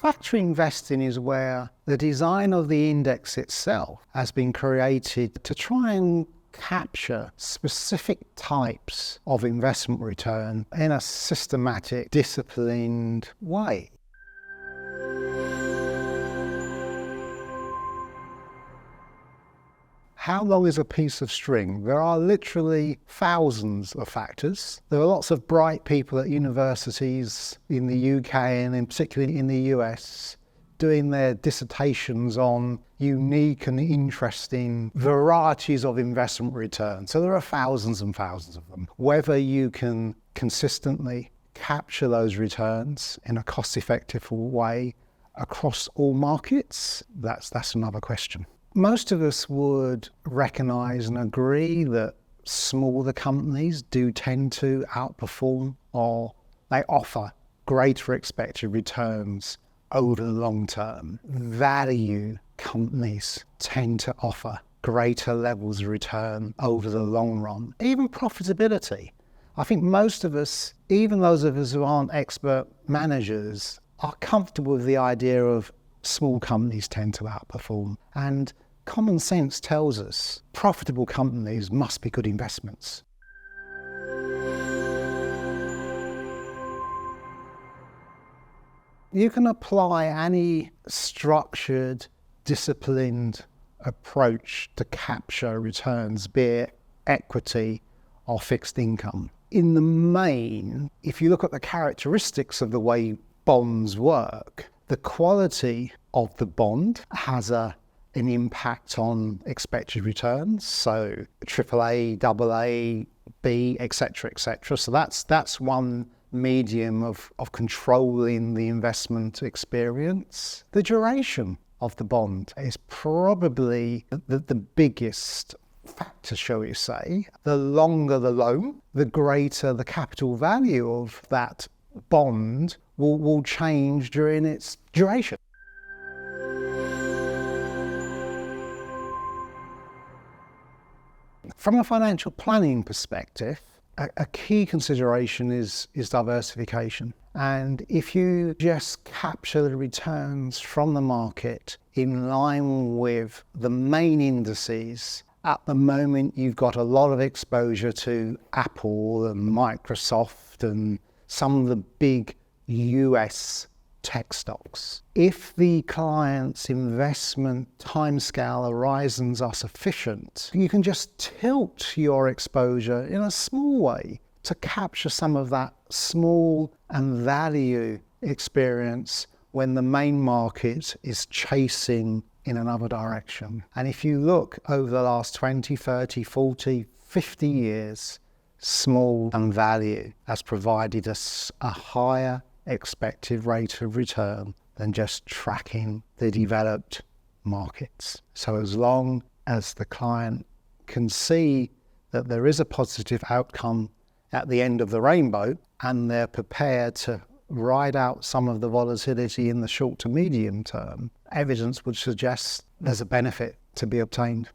Factor investing is where the design of the index itself has been created to try and capture specific types of investment return in a systematic, disciplined way. How long is a piece of string? There are literally thousands of factors. There are lots of bright people at universities in the UK and particularly in the US doing their dissertations on unique and interesting varieties of investment return. So there are thousands and thousands of them. Whether you can consistently capture those returns in a cost-effective way across all markets, that's another question. Most of us would recognise and agree that smaller companies do tend to outperform, or they offer greater expected returns over the long term. Value companies tend to offer greater levels of return over the long run. Even profitability. I think most of us, even those of us who aren't expert managers, are comfortable with the idea of small companies tend to outperform. And common sense tells us profitable companies must be good investments. You can apply any structured, disciplined approach to capture returns, be it equity or fixed income. In the main, if you look at the characteristics of the way bonds work, the quality of the bond has an impact on expected returns. So AAA, AA, B, etc., etc. So that's one medium of controlling the investment experience. The duration of the bond is probably the biggest factor, shall we say. The longer the loan, the greater the capital value of that bond will change during its duration. From a financial planning perspective, a key consideration is diversification. And if you just capture the returns from the market in line with the main indices, at the moment you've got a lot of exposure to Apple and Microsoft and some of the big US tech stocks. If the client's investment timescale horizons are sufficient, you can just tilt your exposure in a small way to capture some of that small and value experience when the main market is chasing in another direction. And if you look over the last 20, 30, 40, 50 years, small and value has provided us a higher expected rate of return than just tracking the developed markets. So as long as the client can see that there is a positive outcome at the end of the rainbow and they're prepared to ride out some of the volatility in the short to medium term, evidence would suggest there's a benefit to be obtained.